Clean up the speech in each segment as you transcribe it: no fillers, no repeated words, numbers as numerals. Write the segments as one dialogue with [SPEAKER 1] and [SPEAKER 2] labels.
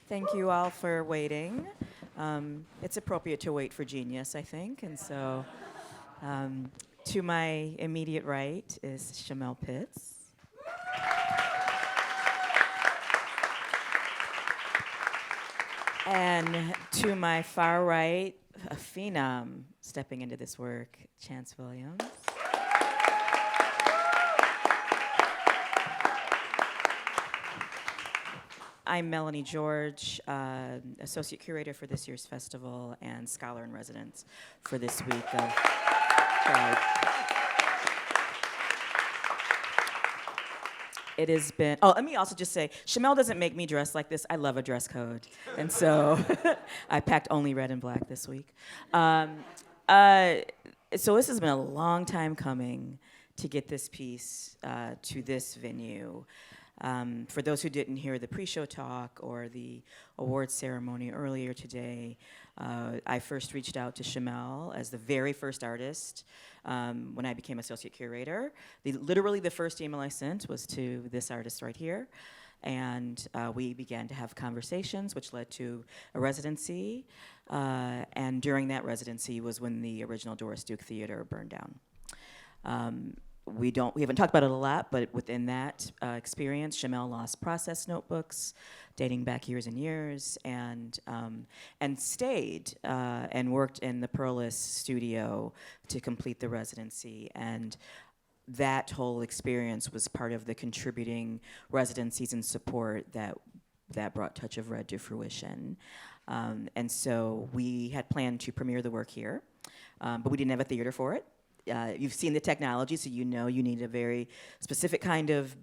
[SPEAKER 1] Thank you all for waiting. It's appropriate to wait for genius, I think. And so to my immediate right is Shamel Pitts. And to my far right, a phenom stepping into this work, Channce Williams. I'm Melanie George, Associate Curator for this year's festival and Scholar-in-Residence for this week of Pride. It has been, let me also just say, Shamel doesn't make me dress like this. I love a dress code. And so I packed only red and black this week. So this has been a long time coming to get this piece to this venue. For those who didn't hear the pre-show talk or the awards ceremony earlier today, I first reached out to Shamel as the very first artist when I became associate curator. Literally the first email I sent was to this artist right here. And we began to have conversations, which led to a residency. And during that residency was when the original Doris Duke Theatre burned down. We haven't talked about it a lot, but within that experience, Shamel lost process notebooks dating back years and years, and stayed and worked in the Pearlist studio to complete the residency. And that whole experience was part of the contributing residencies and support that brought Touch of Red to fruition. And so we had planned to premiere the work here, but we didn't have a theater for it. You've seen the technology, so you know you need a very specific kind of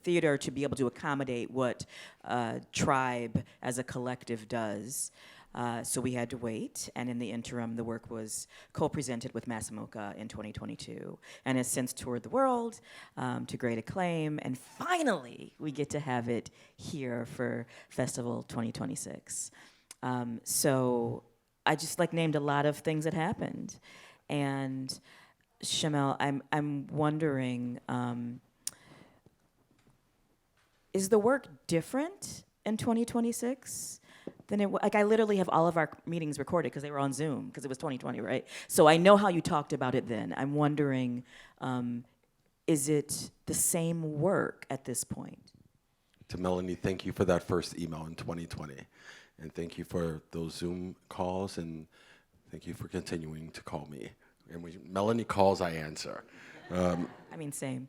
[SPEAKER 1] theater to be able to accommodate what Tribe as a collective does. So we had to wait, and in the interim, the work was co-presented with MASS MoCA in 2022, and has since toured the world to great acclaim, and finally, we get to have it here for Festival 2026. So I just named a lot of things that happened, and Shamel, I'm wondering, is the work different in 2026 than it was? I literally have all of our meetings recorded because they were on Zoom because it was 2020, right? So I know how you talked about it then. I'm wondering, is it the same work at this point?
[SPEAKER 2] To Melanie, thank you for that first email in 2020. And thank you for those Zoom calls, and thank you for continuing to call me. And when Melanie calls, I answer.
[SPEAKER 1] Same.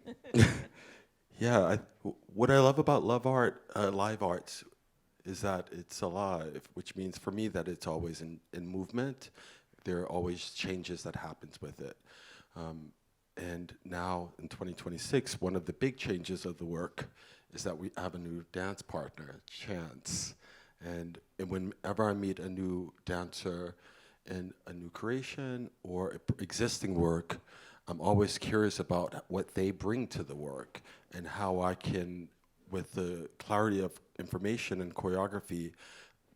[SPEAKER 2] Yeah, what I love about live arts is that it's alive, which means for me that it's always in movement. There are always changes that happens with it. And now in 2026, one of the big changes of the work is that we have a new dance partner, Channce. And whenever I meet a new dancer in a new creation or existing work, I'm always curious about what they bring to the work and how I can, with the clarity of information and choreography,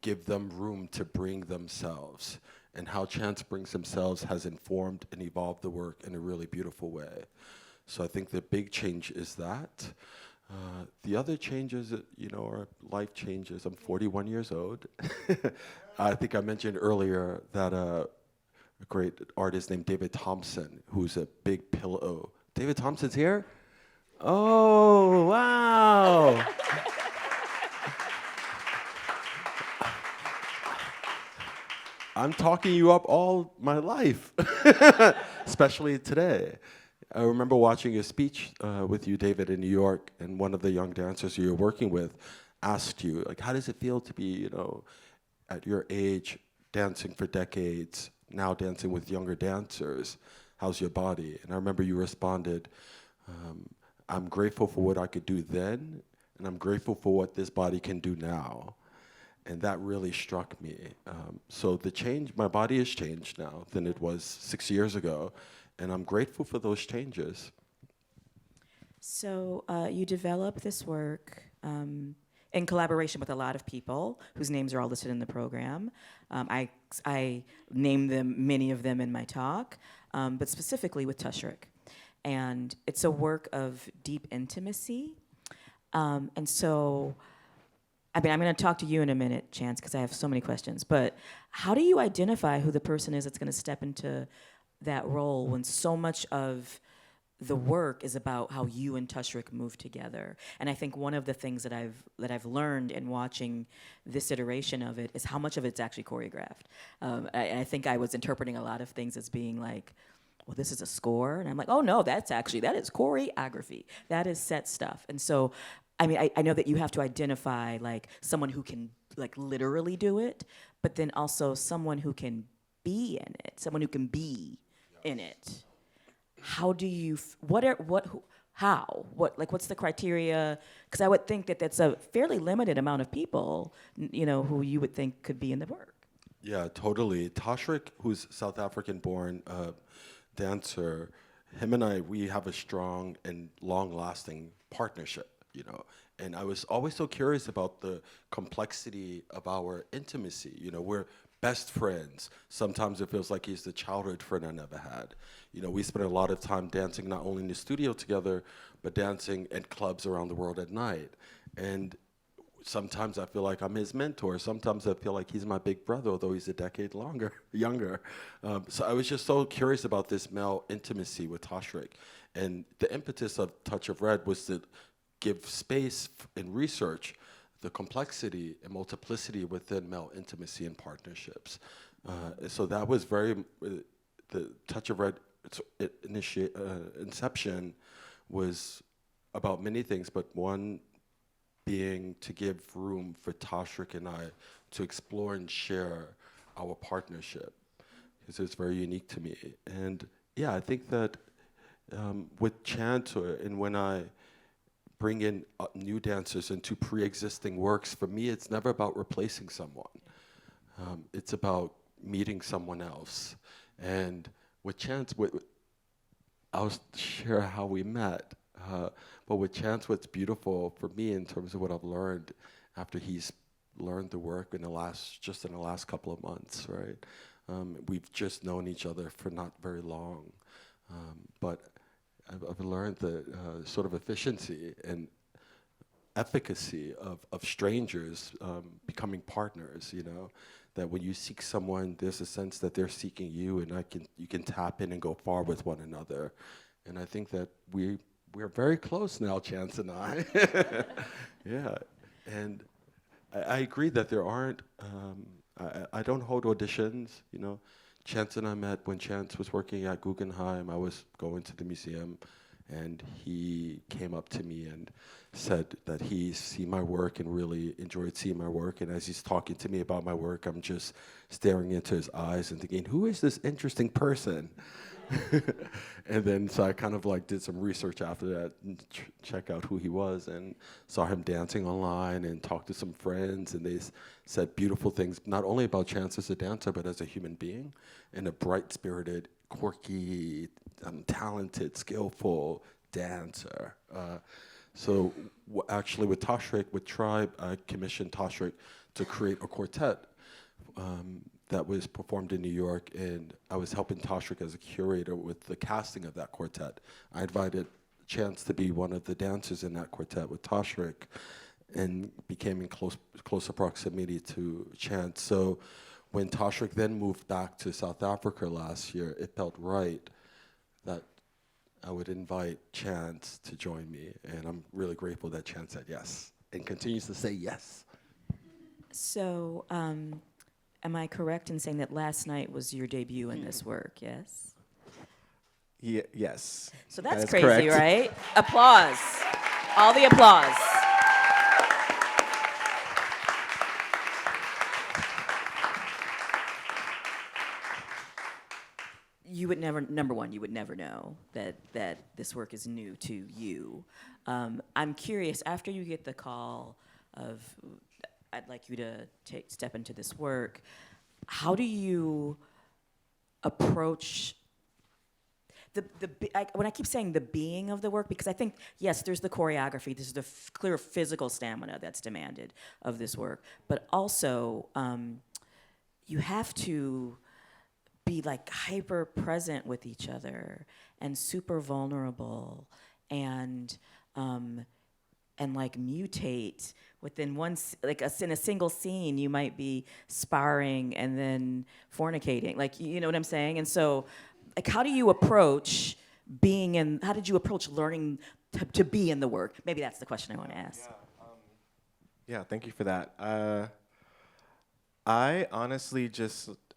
[SPEAKER 2] give them room to bring themselves, and how Channce brings themselves has informed and evolved the work in a really beautiful way. So I think the big change is that. The other changes, are life changes. I'm 41 years old. I think I mentioned earlier that a great artist named David Thompson, who's a big pillow. David Thompson's here? Oh, wow. I'm talking you up all my life, especially today. I remember watching a speech with you, David, in New York, and one of the young dancers you were working with asked you, how does it feel to be, at your age, dancing for decades, now dancing with younger dancers? How's your body? And I remember you responded, I'm grateful for what I could do then, and I'm grateful for what this body can do now. And that really struck me. So my body has changed now than it was 6 years ago. And I'm grateful for those changes.
[SPEAKER 1] So you developed this work in collaboration with a lot of people whose names are all listed in the program. I named many of them in my talk, but specifically with Tushrik. And it's a work of deep intimacy. And so I mean, I'm going to talk to you in a minute, Chance, because I have so many questions. But how do you identify who the person is that's going to step into that role when so much of the work is about how you and Tushrik move together? And I think one of the things that I've learned in watching this iteration of it is how much of it's actually choreographed. I think I was interpreting a lot of things as being like, well, this is a score, and I'm like, oh no, that is choreography. That is set stuff. And so, I mean, I know that you have to identify like someone who can like literally do it, but then also someone who can be in it, someone who can be in it. How do you, what's the criteria? Because I would think that that's a fairly limited amount of people, who you would think could be in the work.
[SPEAKER 2] Yeah, totally. Tushrik, who's South African-born dancer, him and I, we have a strong and long-lasting partnership, And I was always so curious about the complexity of our intimacy. We're best friends. Sometimes it feels like he's the childhood friend I never had. We spend a lot of time dancing not only in the studio together, but dancing at clubs around the world at night. And sometimes I feel like I'm his mentor. Sometimes I feel like he's my big brother, although he's a decade younger. So I was just so curious about this male intimacy with Tushrik. And the impetus of Touch of Red was to give space in research the complexity and multiplicity within male intimacy and partnerships. So that was the Touch of Red inception was about many things, but one being to give room for Tushrik and I to explore and share our partnership, because it's very unique to me. And yeah, I think that with Channce, and when I bring in new dancers into pre-existing works, for me, it's never about replacing someone. It's about meeting someone else. And with Channce, I'll share how we met. But with Channce, what's beautiful for me in terms of what I've learned after he's learned the work in the last couple of months, right? We've just known each other for not very long, but I've learned the sort of efficiency and efficacy of strangers becoming partners. That when you seek someone, there's a sense that they're seeking you, and you can tap in and go far with one another. And I think that we're very close now, Channce and I. Yeah, and I agree that there aren't. I don't hold auditions. Channce and I met when Channce was working at Guggenheim. I was going to the museum, and he came up to me and said that he's seen my work and really enjoyed seeing my work. And as he's talking to me about my work, I'm just staring into his eyes and thinking, who is this interesting person? And then so I kind of like did some research after that and check out who he was, and saw him dancing online and talked to some friends, and they said beautiful things, not only about Channce as a dancer, but as a human being, and a bright-spirited, quirky, talented, skillful dancer. So actually with Tushrik, with Tribe, I commissioned Tushrik to create a quartet that was performed in New York, and I was helping Tushrik as a curator with the casting of that quartet. I invited Channce to be one of the dancers in that quartet with Tushrik, and became in closer proximity to Channce. So when Tushrik then moved back to South Africa last year, it felt right that I would invite Channce to join me, and I'm really grateful that Channce said yes, and continues to say yes.
[SPEAKER 1] So, am I correct in saying that last night was your debut in this work, yes?
[SPEAKER 3] Yes.
[SPEAKER 1] So that's
[SPEAKER 3] is
[SPEAKER 1] crazy,
[SPEAKER 3] correct.
[SPEAKER 1] right? Applause. All the applause. You would never, number one, you would never know that this work is new to you. I'm curious, after you get the call of, I'd like you to step into this work, how do you approach when I keep saying the being of the work, because I think, yes, there's the choreography, there's the clear physical stamina that's demanded of this work, but also you have to be like hyper present with each other and super vulnerable, and and like mutate within in a single scene. You might be sparring and then fornicating, like, you know what I'm saying? And so, like, how did you approach learning to be in the work? Maybe that's the question I want to ask.
[SPEAKER 3] Yeah, thank you for that. I honestly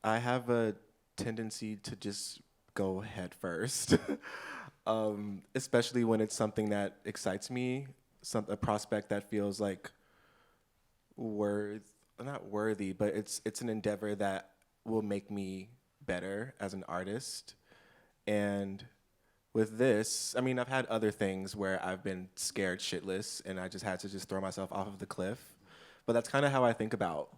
[SPEAKER 3] I have a tendency to just go head first, especially when it's something that excites me, a prospect that feels like not worthy, but it's an endeavor that will make me better as an artist. And with this, I mean, I've had other things where I've been scared shitless and I just had to just throw myself off of the cliff. But that's kind of how I think about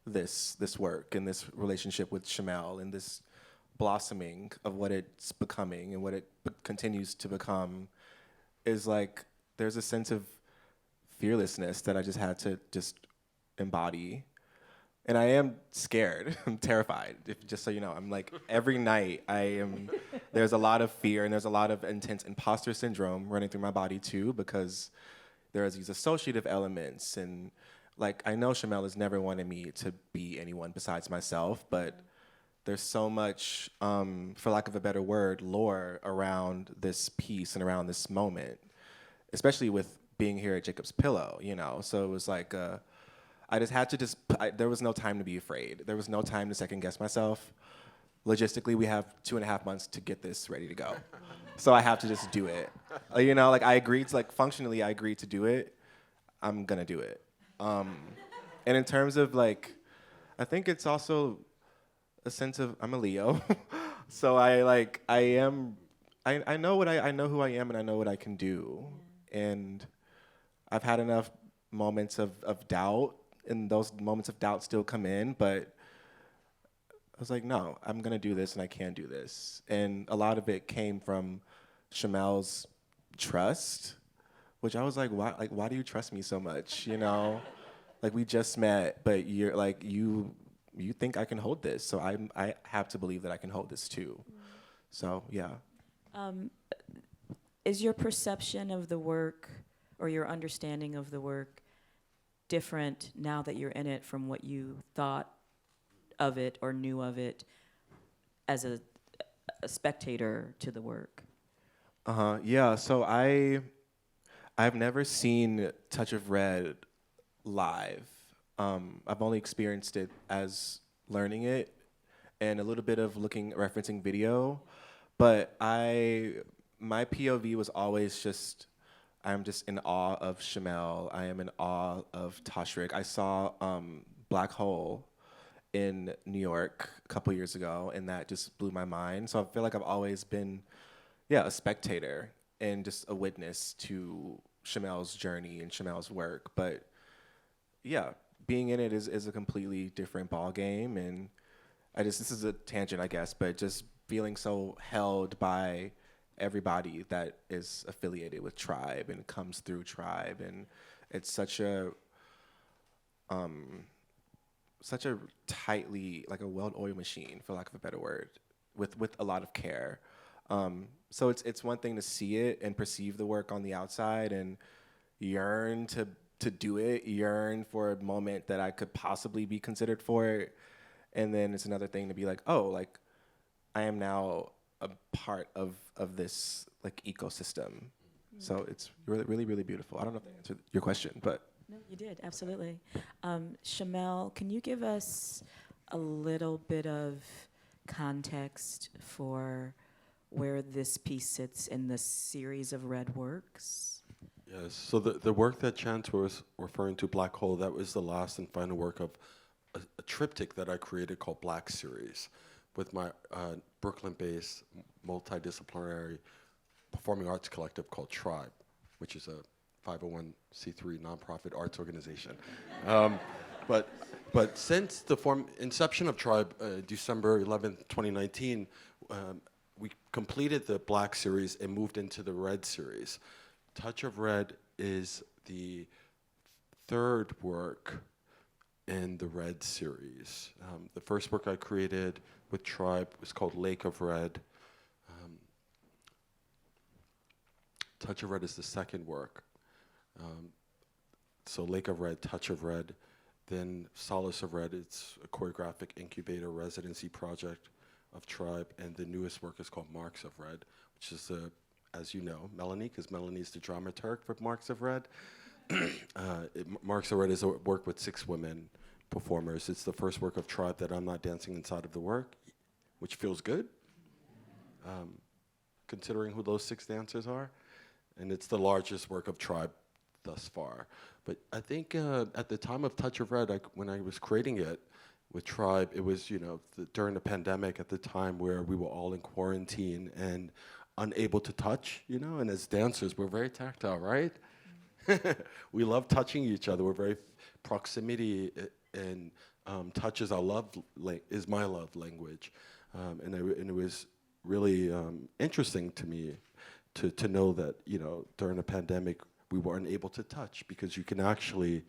[SPEAKER 3] this work and this relationship with Shamel and this blossoming of what it's becoming and what it continues to become, is like there's a sense of fearlessness that I just had to just embody. And I am scared. I'm terrified. Just so you know, I'm like, every night there's a lot of fear and there's a lot of intense imposter syndrome running through my body too, because there's these associative elements. And like, I know Shamel has never wanted me to be anyone besides myself, but there's so much, for lack of a better word, lore around this piece and around this moment, especially with being here at Jacob's Pillow, you know? So it was like, I just had to there was no time to be afraid. There was no time to second guess myself. Logistically, we have 2.5 months to get this ready to go. So I have to just do it. You know, like functionally I agreed to do it. I'm gonna do it. And in terms of like, I think it's also a sense of, I'm a Leo. So I know who I am and I know what I can do. And I've had enough moments of doubt, and those moments of doubt still come in, but I was like, no, I'm gonna do this and I can do this. And a lot of it came from Shamel's trust, which I was like, why do you trust me so much? You know, like, we just met, but you're like, you think I can hold this, so I have to believe that I can hold this too. So yeah.
[SPEAKER 1] Is your perception of the work or your understanding of the work different now that you're in it from what you thought of it or knew of it as a spectator to the work?
[SPEAKER 3] Yeah, so I've never seen Touch of Red live. I've only experienced it as learning it and a little bit of referencing video, but my POV was always just, I'm just in awe of Shamel. I am in awe of Tashrik. I saw Black Hole in New York a couple years ago, and that just blew my mind. So I feel like I've always been, a spectator and just a witness to Shamel's journey and Shamel's work. But yeah, being in it is a completely different ball game. And this is a tangent, I guess, but just feeling so held by everybody that is affiliated with Tribe and comes through Tribe, and it's such a tightly, like a well-oiled machine, for lack of a better word, with a lot of care. So it's one thing to see it and perceive the work on the outside and yearn to do it, yearn for a moment that I could possibly be considered for it, and then it's another thing to be like, oh, like, I am now a part of this like ecosystem. So it's really, really, really beautiful. I don't know if that answered your question, but.
[SPEAKER 1] No, you did, absolutely. Shamel, can you give us a little bit of context for where this piece sits in the series of Red works?
[SPEAKER 2] Yes, so the work that Channce was referring to, Black Hole, that was the last and final work of a triptych that I created called Black Series, with my Brooklyn-based multidisciplinary performing arts collective called Tribe, which is a 501c3 nonprofit arts organization. But since the inception of Tribe, December 11th, 2019, we completed the Black series and moved into the Red series. Touch of Red is the third work in the Red series. The first work I created with Tribe was called Lake of Red. Touch of Red is the second work. So Lake of Red, Touch of Red, then Solace of Red. It's a choreographic incubator residency project of Tribe, and the newest work is called Marks of Red, which is, as you know, Melanie, because Melanie's the dramaturg for Marks of Red. Marks of Red is a work with 6 women performers. It's the first work of Tribe that I'm not dancing inside of the work, which feels good, considering who those 6 dancers are. And it's the largest work of Tribe thus far. But I think at the time of Touch of Red, when I was creating it with Tribe, it was, during the pandemic at the time where we were all in quarantine and unable to touch, and as dancers, we're very tactile, right? We love touching each other. We're very proximity, and touch is is my love language. And it was really interesting to me to know that, during the pandemic, we weren't able to touch because you can actually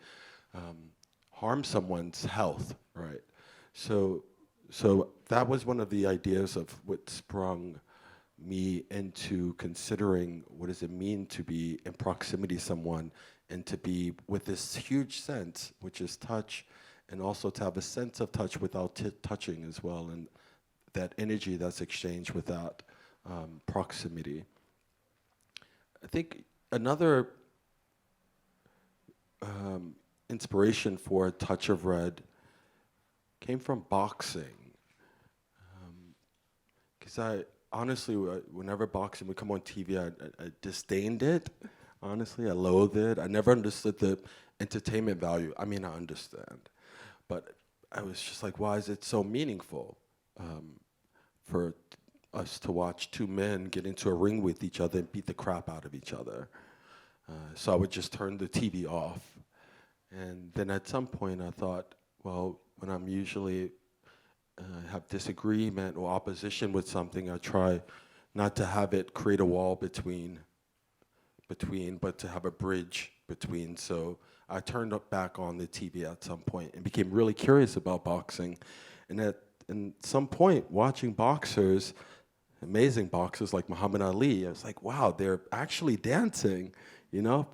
[SPEAKER 2] harm someone's health, right? So that was one of the ideas of what sprung me into considering what does it mean to be in proximity to someone and to be with this huge sense, which is touch, and also to have a sense of touch without touching as well, and that energy that's exchanged without proximity. I think another inspiration for Touch of Red came from boxing. Because I honestly, whenever boxing would come on TV, I disdained it. Honestly, I loathed it. I never understood the entertainment value. I mean, I understand. But I was just like, why is it so meaningful for us to watch 2 men get into a ring with each other and beat the crap out of each other? So I would just turn the TV off. And then at some point I thought, well, when I'm usually have disagreement or opposition with something, I try not to have it create a wall between, but to have a bridge between. So I turned back on the TV at some point and became really curious about boxing. And at some point, watching boxers, amazing boxers like Muhammad Ali, I was like, wow, they're actually dancing,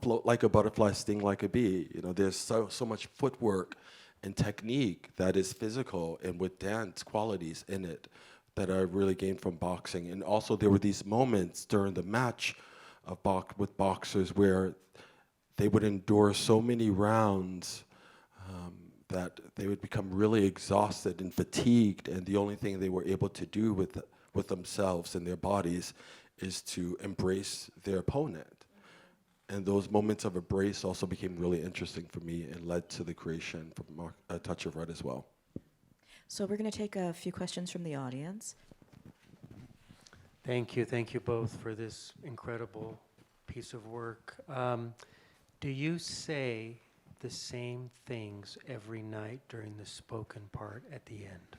[SPEAKER 2] float like a butterfly, sting like a bee. There's so much footwork and technique that is physical and with dance qualities in it that I really gained from boxing. And also there were these moments during the match of with boxers where they would endure so many rounds that they would become really exhausted and fatigued, and the only thing they were able to do with themselves and their bodies is to embrace their opponent. And those moments of embrace also became really interesting for me and led to the creation of Touch of Red as well.
[SPEAKER 1] So we're going to take a few questions from the audience.
[SPEAKER 4] Thank you both for this incredible piece of work. Do you say the same things every night during the spoken part at the end?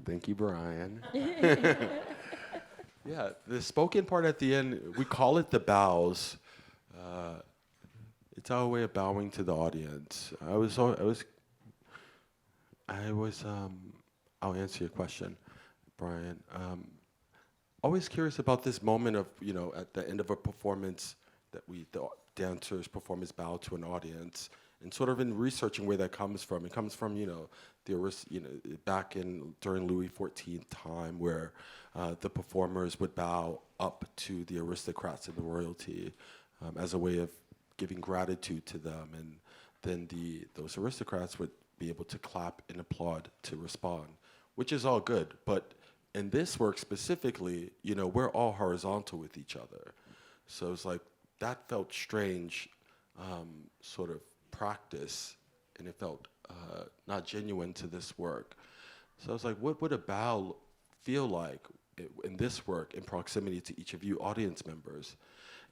[SPEAKER 2] Thank you, Brian. Yeah, the spoken part at the end, we call it the bows. It's our way of bowing to the audience. I'll answer your question, Brian. Always curious about this moment of, at the end of a performance that the dancers performers bow to an audience, and sort of in researching where that comes from. It comes from, back during Louis XIV time where the performers would bow up to the aristocrats and the royalty as a way of giving gratitude to them, and then those aristocrats would be able to clap and applaud to respond, which is all good. But in this work specifically, we're all horizontal with each other. So it's like, that felt strange sort of practice, and it felt not genuine to this work. So I was like, what would a bow feel like in this work in proximity to each of you audience members?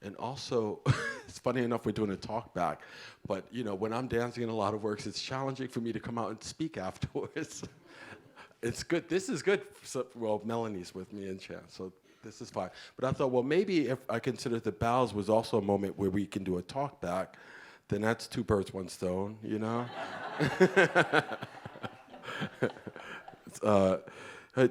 [SPEAKER 2] And also, it's funny enough we're doing a talk back, but when I'm dancing in a lot of works, it's challenging for me to come out and speak afterwards. It's good. This is good. So, well, Melanie's with me and Channce, so this is fine. But I thought, well, maybe if I consider the bows was also a moment where we can do a talk back, then that's 2 birds, 1 stone,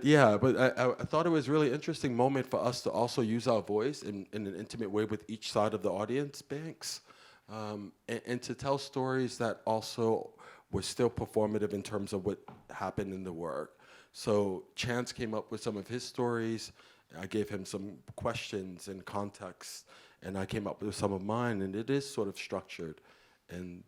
[SPEAKER 2] Yeah, but I thought it was a really interesting moment for us to also use our voice in an intimate way with each side of the audience banks. and to tell stories that also were still performative in terms of what happened in the work. So Chance came up with some of his stories. I gave him some questions and context, and I came up with some of mine, and it is sort of structured, and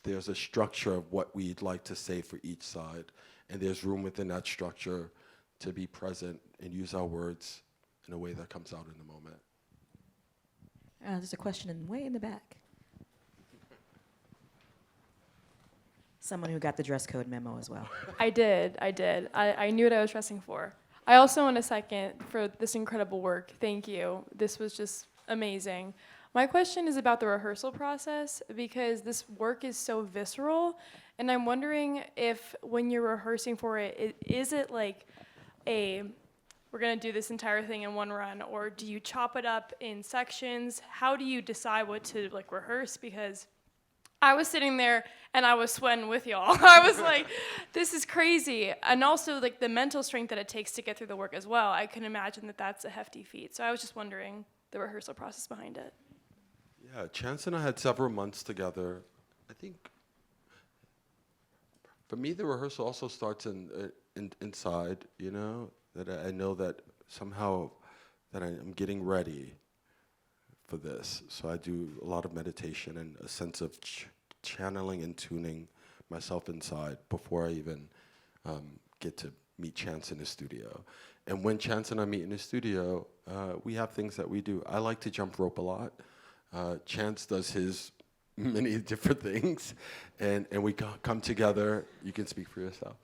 [SPEAKER 2] there's a structure of what we'd like to say for each side, and there's room within that structure to be present and use our words in a way that comes out in the moment.
[SPEAKER 1] There's a question way in the back. Someone who got the dress code memo as well.
[SPEAKER 5] I did. I knew what I was dressing for. I also want a second for this incredible work. Thank you. This was just amazing. My question is about the rehearsal process, because this work is so visceral, and I'm wondering if when you're rehearsing for it, is it like we're gonna do this entire thing in one run, or do you chop it up in sections? How do you decide what to like rehearse? Because I was sitting there and I was sweating with y'all. I was like, this is crazy. And also like the mental strength that it takes to get through the work as well. I can imagine that that's a hefty feat. So I was just wondering the rehearsal process behind it.
[SPEAKER 2] Yeah, Chance and I had several months together. I think for me, the rehearsal also starts inside, you know, that I know that somehow that I'm getting ready for this. So I do a lot of meditation and a sense of channeling and tuning myself inside before I even get to meet Chance in the studio. And when Chance and I meet in the studio, we have things that we do. I like to jump rope a lot. Chance does his many different things, and we come together. You can speak for yourself.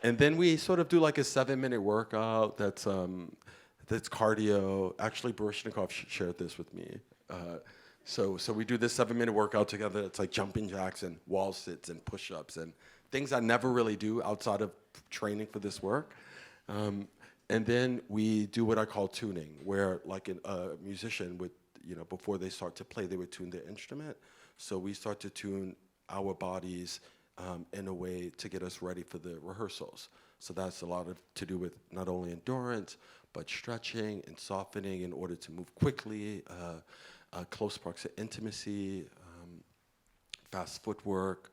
[SPEAKER 2] And then we sort of do like a 7-minute workout that's cardio. Actually, Baryshnikov shared this with me. So we do this 7-minute workout together. It's like jumping jacks and wall sits and push-ups and things I never really do outside of training for this work. And then we do what I call tuning, where like a musician would, you know, before they start to play, they would tune their instrument. So we start to tune our bodies in a way to get us ready for the rehearsals. So that's a lot of to do with not only endurance, but stretching and softening in order to move quickly, close proximity intimacy, fast footwork.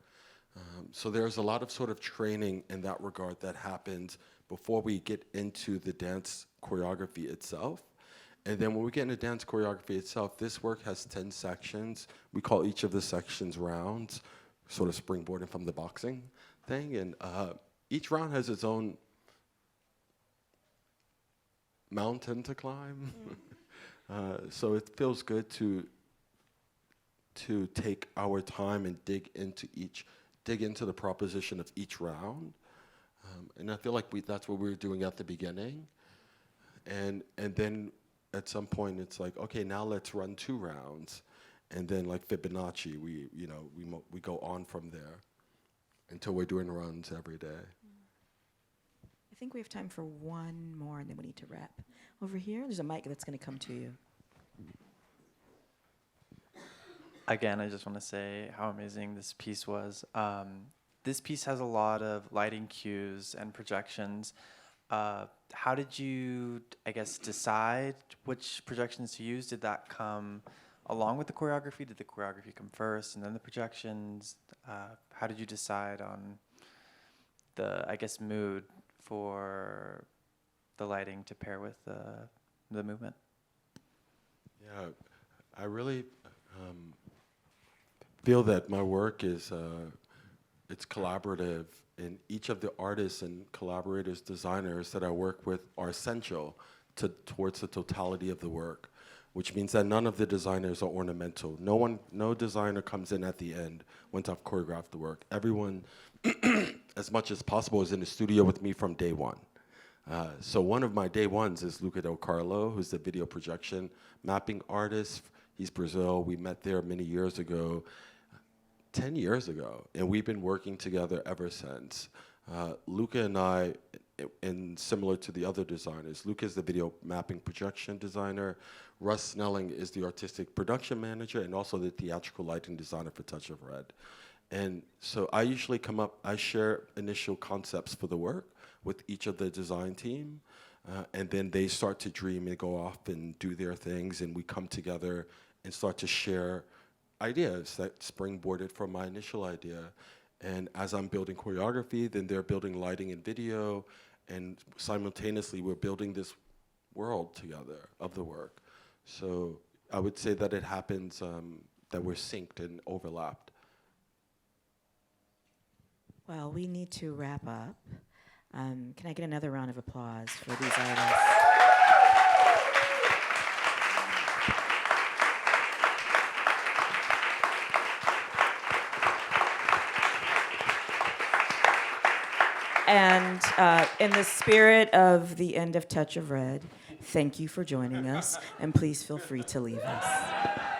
[SPEAKER 2] So there's a lot of sort of training in that regard that happens before we get into the dance choreography itself. And then when we get into dance choreography itself, this work has 10 sections. We call each of the sections rounds, sort of springboarding from the boxing thing. And each round has its own mountain to climb. So it feels good to take our time and dig into the proposition of each round. And I feel like that's what we were doing at the beginning. And then at some point it's like, okay, now let's run 2 rounds. And then like Fibonacci, we go on from there until we're doing runs every day.
[SPEAKER 1] I think we have time for one more, and then we need to wrap. Over here, there's a mic that's going to come to you.
[SPEAKER 6] Again, I just want to say how amazing this piece was. This piece has a lot of lighting cues and projections. How did you, I guess, decide which projections to use? Did that come along with the choreography? Did the choreography come first and then the projections? How did you decide on the, I guess, mood for the lighting to pair with the movement?
[SPEAKER 2] Yeah, I really feel that my work is it's collaborative, and each of the artists and collaborators, designers that I work with are essential towards the totality of the work, which means that none of the designers are ornamental. No designer comes in at the end once I've choreographed the work. Everyone, as much as possible, is in the studio with me from day one. So one of my day ones is Luca Del Carlo, who's the video projection mapping artist. He's Brazil. We met there many years ago, 10 years ago, and we've been working together ever since. Luca and I, and similar to the other designers, Luca is the video mapping projection designer. Russ Snelling is the artistic production manager and also the theatrical lighting designer for Touch of Red. And so I usually I share initial concepts for the work with each of the design team. And then they start to dream and go off and do their things, and we come together and start to share ideas that springboarded from my initial idea. And as I'm building choreography, then they're building lighting and video, and simultaneously we're building this world together of the work. So I would say that it happens that we're synced and overlapped.
[SPEAKER 1] Well, we need to wrap up. Can I get another round of applause for these artists? And in the spirit of the end of Touch of Red, thank you for joining us, and please feel free to leave us.